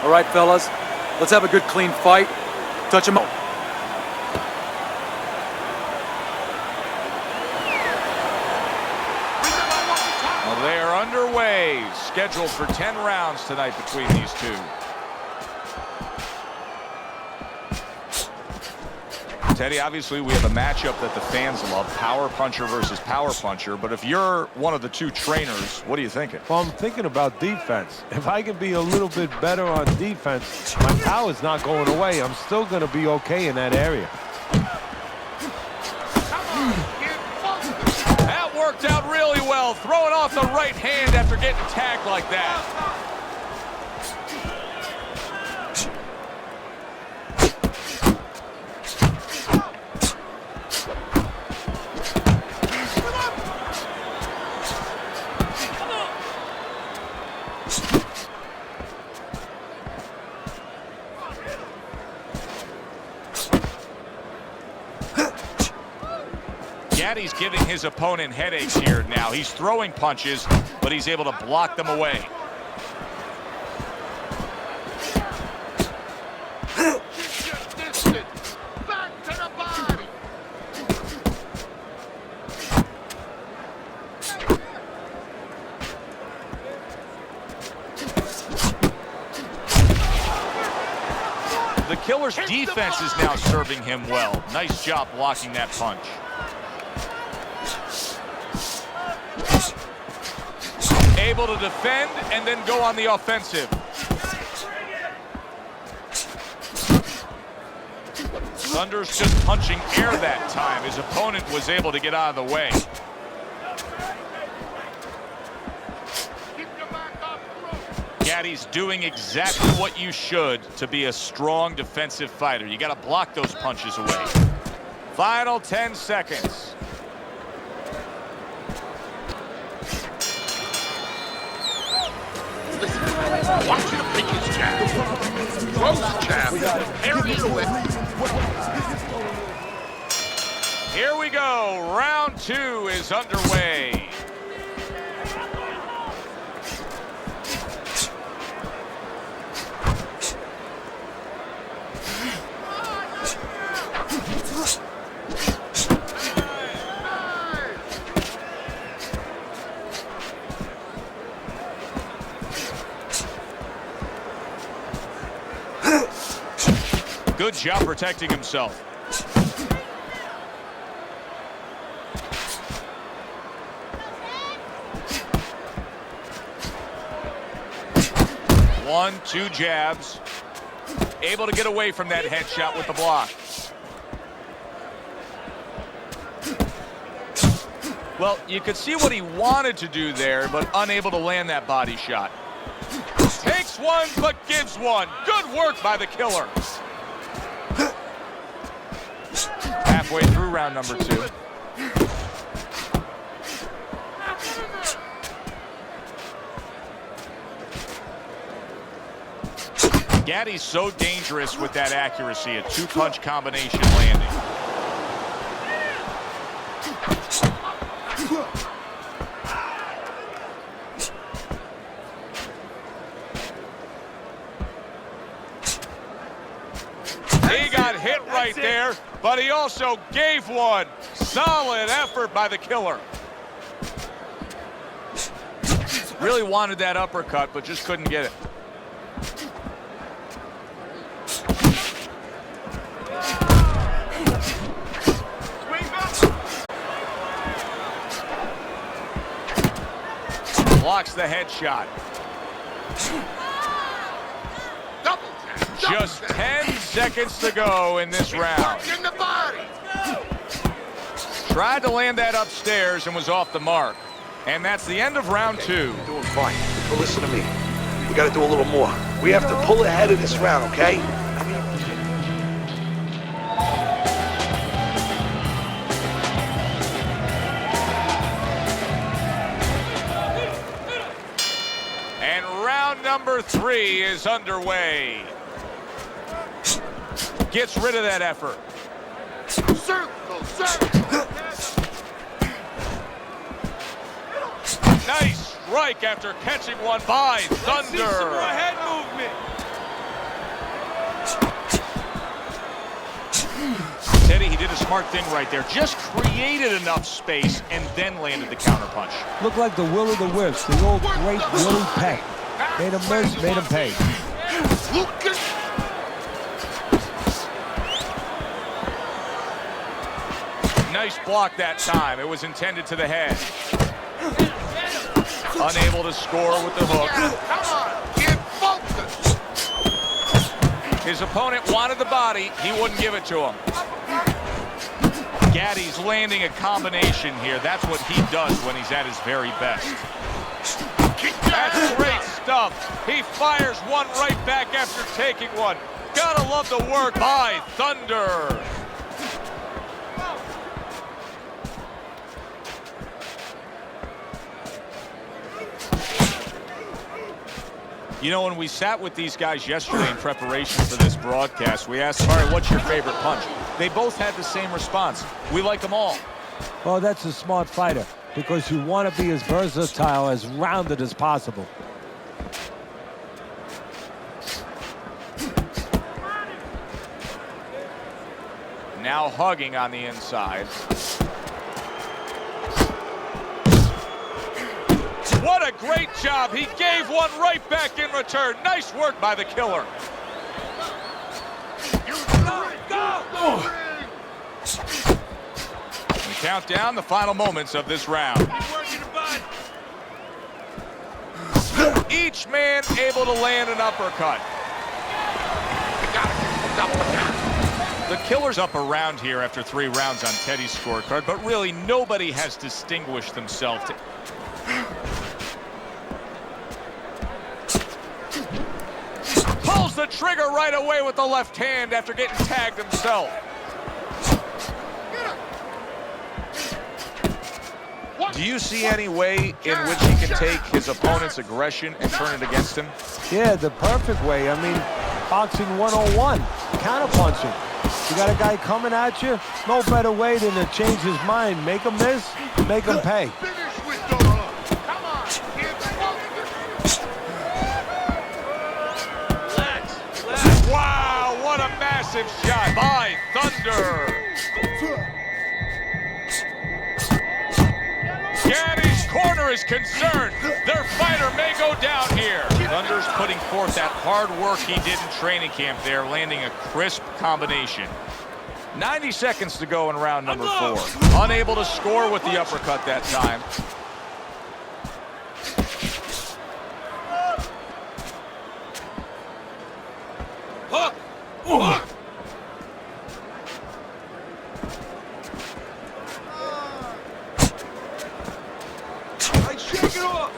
All right, fellas, let's have a good, clean fight. Touch him up. Well, they are underway, scheduled for 10 rounds tonight between these two. Teddy, obviously we have a matchup that the fans love, power puncher versus power puncher, but if you're one of the two trainers, what are you thinking? Well, I'm thinking about defense. If I can be a little bit better on defense, my power's not going away. I'm still going to be okay in that area. That worked out really well, throwing off the right hand after getting tagged like that. Gaddy's giving his opponent headaches here now. He's throwing punches, but he's able to block them away. Back to the body. The Killer's defense is now serving him well. Nice job blocking that punch. Able to defend and then go on the offensive. Thunder's just punching air that time. His opponent was able to get out of the way. Gaddy's doing exactly what you should to be a strong defensive fighter. You got to block those punches away. Final 10 seconds. Watch him pick his jab. Throws the jab. Parry to it. Here we go. Round 2 is underway. Good job protecting himself. One, two jabs. Able to get away from that headshot with the block. Well, you could see what he wanted to do there, but unable to land that body shot. Takes one, but gives one. Good work by the Killer. Halfway through round number 2. Gaddy's so dangerous with that accuracy, a two-punch combination landing. He got hit right there, but he also gave one. Solid effort by the Killer. Really wanted that uppercut, but just couldn't get it. Blocks the headshot. Just 10 seconds to go in this round. Tried to land that upstairs and was off the mark. And that's the end of round 2. You're doing fine. But listen to me. We got to do a little more. We have to pull ahead of this round, okay? And round number 3 is underway. Gets rid of that effort. Circle, circle. Nice strike after catching one by Thunder. Head movement. smart thing right there. Just created enough space and then landed the counterpunch. Looked like the will of the wisps. The old great Willie Peck. Made him miss, made him pay. Lucas. Nice block that time. It was intended to the head. Unable to score with the hook. Come on, get focused. His opponent wanted the body. He wouldn't give it to him. Gaddy's landing a combination here. That's what he does when he's at his very best. That's great stuff. He fires one right back after taking one. Gotta love the work by Thunder. You know, when we sat with these guys yesterday in preparation for this broadcast, we asked, all right, what's your favorite punch? They both had the same response. We like them all. Oh, that's a smart fighter, because you want to be as versatile, as rounded as possible. Now hugging on the inside. What a great job. He gave one right back in return. Nice work by the killer. We count down the final moments of this round. Each man able to land an uppercut. The killer's up around here after 3 rounds on Teddy's scorecard, but really nobody has distinguished themselves. Pulls the trigger right away with the left hand after getting tagged himself. Do you see any way in which he can take his opponent's aggression and turn it against him? Yeah, the perfect way. I mean, boxing 101, counterpunching. You got a guy coming at you, no better way than to change his mind. Make him miss, make him pay. Finish with the hook. Come on, get focused. Wow, what a massive shot by Thunder. Gaddy's corner is concerned. Their fighter may go down here. Thunder's putting forth that hard work he did in training camp there, landing a crisp combination. 90 seconds to go in round number 4. Unable to score with the uppercut that time. Hook! Hook! Shake it off!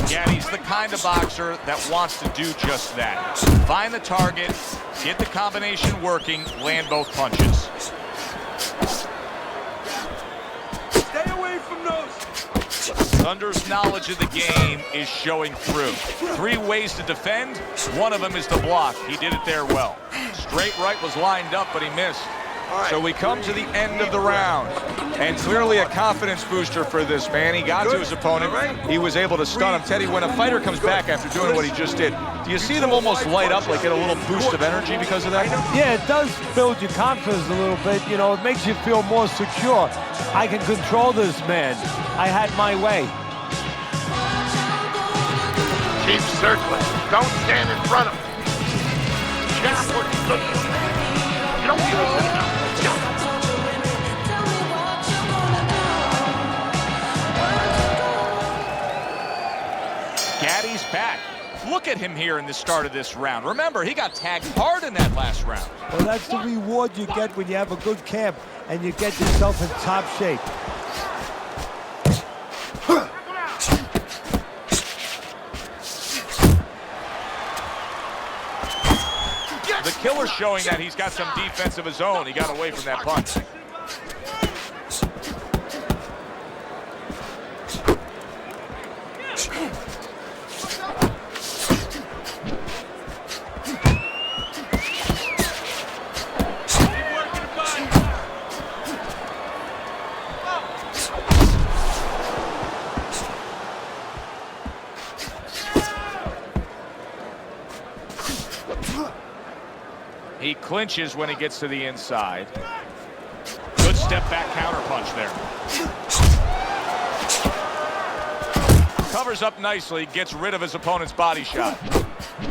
Gaddy's the kind of boxer that wants to do just that. Find the target, get the combination working, land both punches. Stay away from those! Thunder's knowledge of the game is showing through. 3 ways to defend, one of them is to block. He did it there well. Straight right was lined up, but he missed. So we come to the end of the round, and clearly a confidence booster for this man. He got to his opponent. He was able to stun him. Teddy, when a fighter comes back after doing what he just did, do you see them almost light up, like get a little boost of energy because of that? Yeah, it does build your confidence a little bit. You know, it makes you feel more secure. I can control this man. I had my way. Keep circling. Don't stand in front of him. Jab what you look for. You don't give us enough. Gaddy's back. Look at him here in the start of this round. Remember, he got tagged hard in that last round. Well, that's the reward you get when you have a good camp and you get yourself in top shape. The killer's showing that he's got some defense of his own. He got away from that punch. clinches when he gets to the inside. Good step back counter punch there. Covers up nicely, gets rid of his opponent's body shot.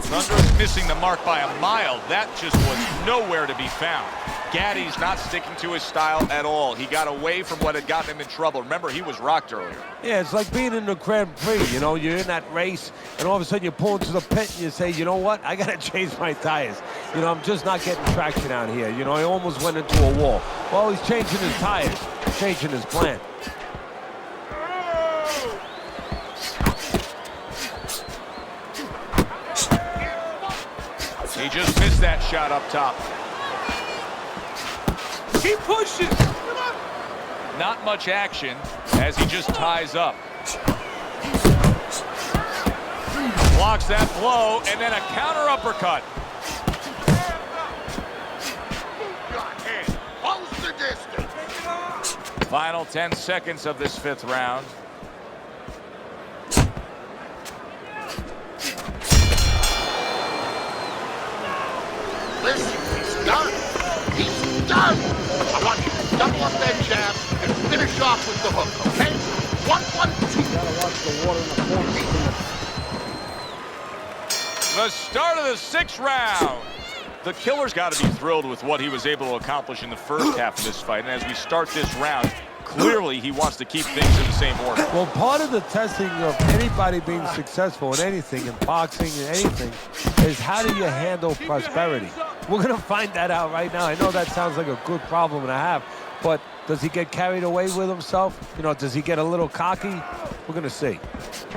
Thunder's missing the mark by a mile. That just was nowhere to be found. Gaddy's not sticking to his style at all. He got away from what had gotten him in trouble. Remember, he was rocked earlier. Yeah, it's like being in the Grand Prix. You know, you're in that race, and all of a sudden you pull into the pit and you say, you know what? I got to change my tires. You know, I'm just not getting traction out here. You know, he almost went into a wall. Well, he's changing his tires, changing his plan. He just missed that shot up top. Keep pushing. Not much action as he just ties up. Blocks that blow, and then a counter uppercut. Close the distance. Final 10 seconds of this 5th round. Listen, he's done. He's done. I want you to double up that jab and finish off with the hook, okay? 1, 1, 2. Gotta watch the water in the corner. The start of the 6th round. The Killer's got to be thrilled with what he was able to accomplish in the first half of this fight. And as we start this round, clearly he wants to keep things in the same order. Well, part of the testing of anybody being successful in anything, in boxing and anything, is how do you handle prosperity? We're going to find that out right now. I know that sounds like a good problem to have, but does he get carried away with himself? You know, does he get a little cocky? We're going to see.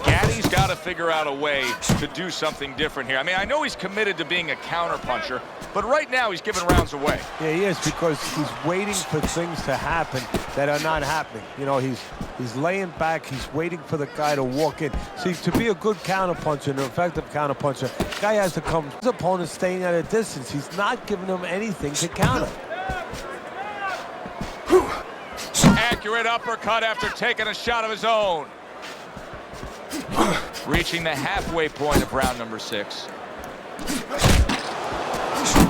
Gaddy's got to figure out a way to do something different here. I mean, I know he's committed to being a counterpuncher, but right now he's giving rounds away. Yeah, he is, because he's waiting for things to happen that are not happening. You know, he's laying back, he's waiting for the guy to walk in. See, to be a good counterpuncher, an effective counterpuncher, the guy has to come. His opponent's staying at a distance. He's not giving him anything to counter. Accurate uppercut after taking a shot of his own. Reaching the halfway point of round number 6.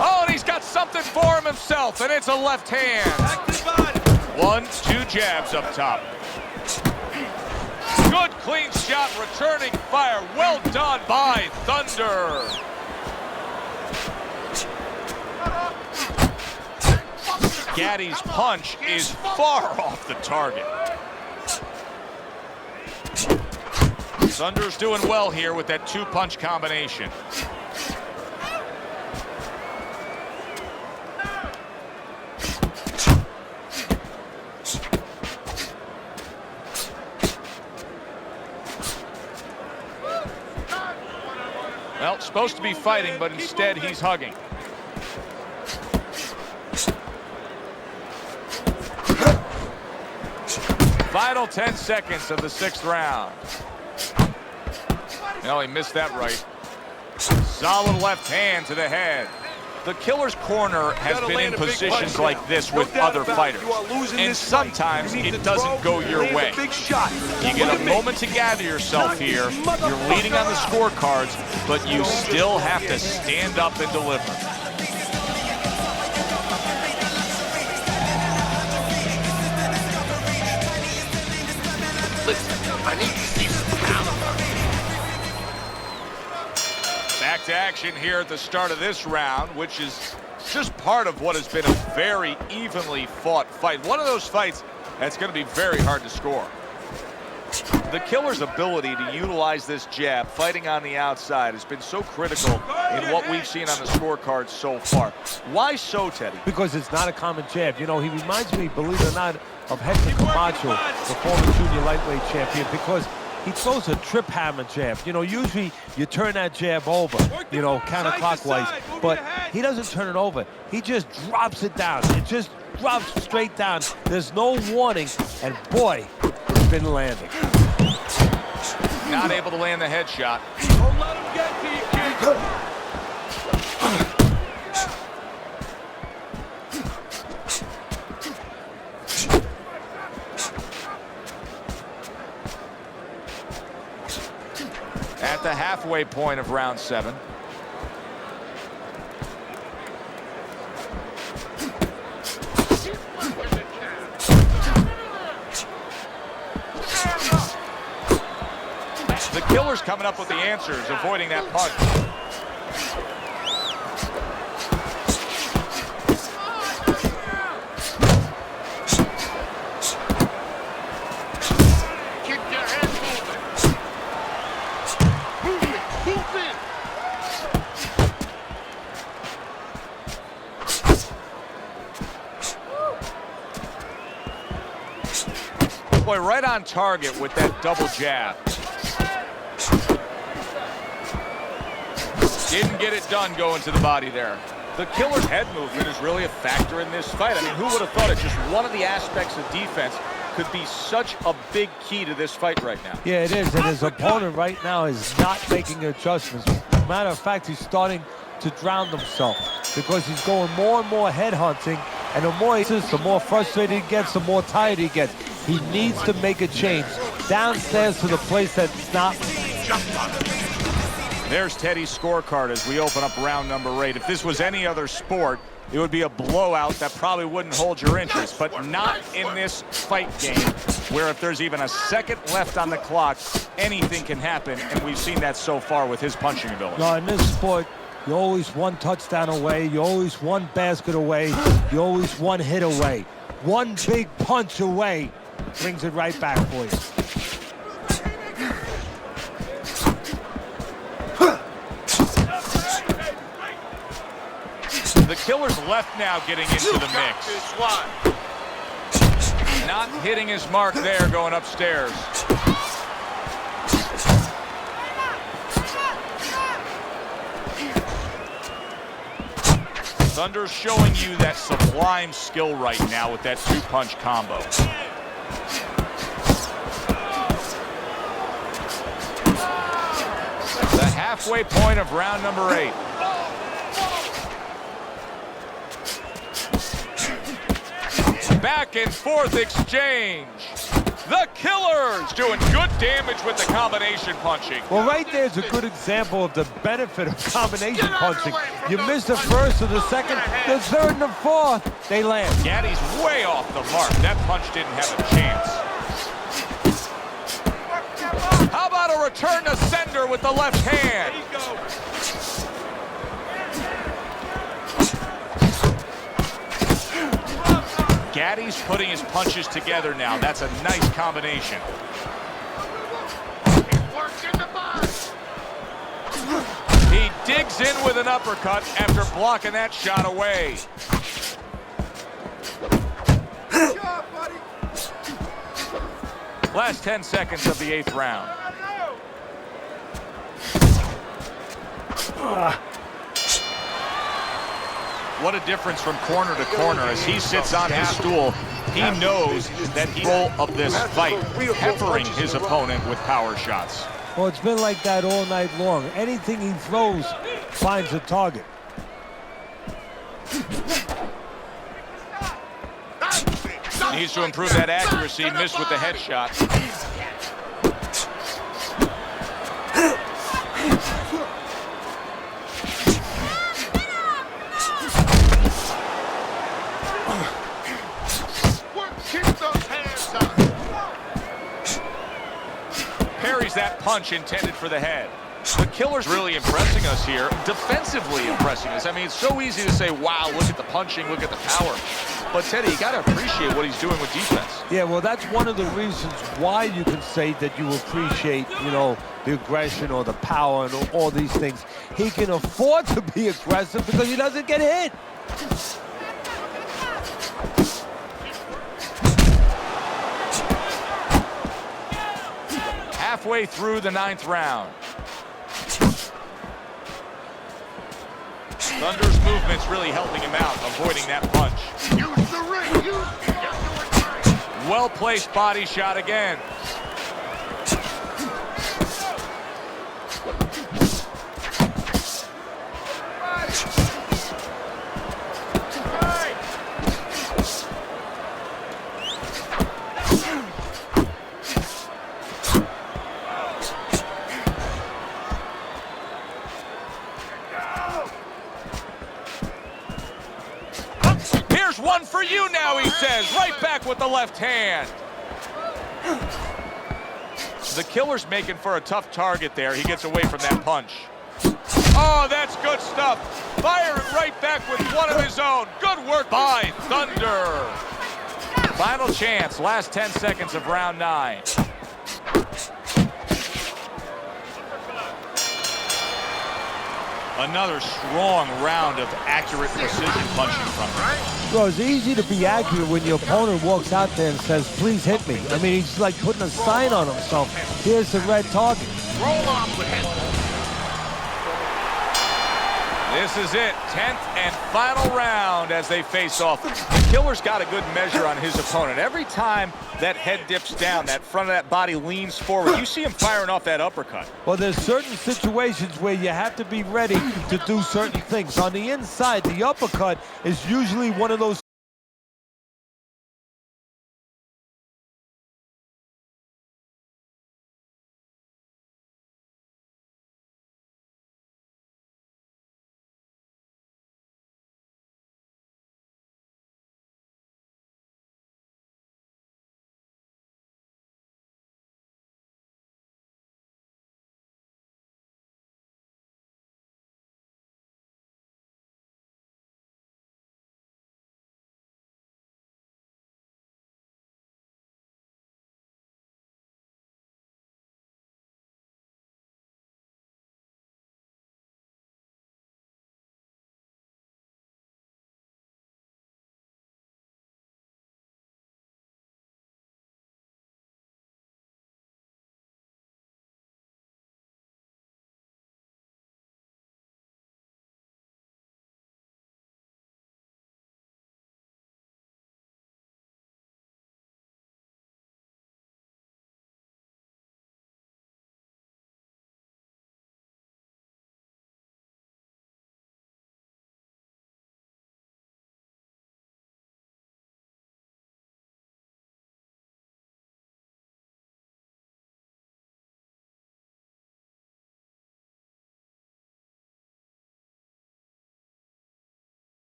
Oh, and he's got something for him himself, and it's a left hand. 1, 2 jabs up top. Good clean shot, returning fire. Well done by Thunder. Gaddy's punch is far off the target. Thunder's doing well here with that 2-punch combination. Well, supposed to be fighting, but instead he's hugging. Final 10 seconds of the 6th round. No, he missed that right. Solid left hand to the head. The Killer's corner has been in positions like this with other fighters. And sometimes it doesn't go your way. You get a moment to gather yourself here. You're leading on the scorecards, but you still have to stand up and deliver. Listen, I need to see some power. Back to action here at the start of this round, which is just part of what has been a very evenly fought fight. One of those fights that's going to be very hard to score. The Killer's ability to utilize this jab, fighting on the outside, has been so critical in what we've seen on the scorecards so far. Why so, Teddy? Because it's not a common jab. You know, he reminds me, believe it or not, of Hector Camacho, the former junior lightweight champion, because he throws a trip hammer jab. You know, usually you turn that jab over, you know, counterclockwise, but he doesn't turn it over. He just drops it down. It just drops straight down. There's no warning, and boy, it's been landing. Not able to land the headshot. Don't let him get to you, kid. At the halfway point of round 7. The Killer's coming up with the answers, avoiding that punch. Keep your head moving. Move it. Boy, right on target with that double jab. Didn't get it done going to the body there. The Killer's head movement is really a factor in this fight. I mean, who would have thought it? Just one of the aspects of defense could be such a big key to this fight right now. Yeah, it is, and his opponent right now is not making adjustments. Matter of fact, he's starting to drown himself because he's going more and more head hunting, and the more he does, the more frustrated he gets, the more tired he gets. He needs to make a change downstairs to the place that's not. There's Teddy's scorecard as we open up round number 8. If this was any other sport, it would be a blowout that probably wouldn't hold your interest, but not in this fight game, where if there's even a second left on the clock, anything can happen, and we've seen that so far with his punching ability. No, in this sport, you're always one touchdown away, you're always one basket away, you're always one hit away. One big punch away brings it right back for you. The Killer's left now getting into the mix. Not hitting his mark there going upstairs. Thunder's showing you that sublime skill right now with that two-punch combo. The halfway point of round number 8. Back and forth exchange. The Killer's doing good damage with the combination punching. Well, right there's a good example of the benefit of combination punching. You miss the first or the second, the third and the fourth, they land. Gaddy's way off the mark. That punch didn't have a chance. How about a return to sender with the left hand? Gaddy's putting his punches together now. That's a nice combination. He digs in with an uppercut after blocking that shot away. Last 10 seconds of the 8th round. What a difference from corner to corner as he sits on his stool. He knows that he's the goal of this fight, peppering his opponent with power shots. Well, it's been like that all night long. Anything he throws finds a target. Needs to improve that accuracy. Missed with the headshot. Parries that punch intended for the head. The Killer's really impressing us here, defensively impressing us. I mean, it's so easy to say, wow, look at the punching, look at the power. But, Teddy, you got to appreciate what he's doing with defense. Yeah, well, that's one of the reasons why you can say that you appreciate, you know, the aggression or the power and all these things. He can afford to be aggressive because he doesn't get hit. Halfway through the 9th round. Thunder's movement's really helping him out, avoiding that punch. Use the ring. Well-placed body shot again. One for you now, he says, right back with the left hand. The Killer's making for a tough target there. He gets away from that punch. Oh, that's good stuff. Firing right back with one of his own. Good work by Thunder. Final chance, last 10 seconds of round 9. Another strong round of accurate precision punching from him. Bro, it's easy to be accurate when your opponent walks out there and says, please hit me. I mean, he's like putting a sign on himself. Here's the red target. Roll off with him. This is it, 10th and final round as they face off. The Killer's got a good measure on his opponent. Every time that head dips down, that front of that body leans forward, you see him firing off that uppercut. Well, there's certain situations where you have to be ready to do certain things. On the inside, the uppercut is usually one of those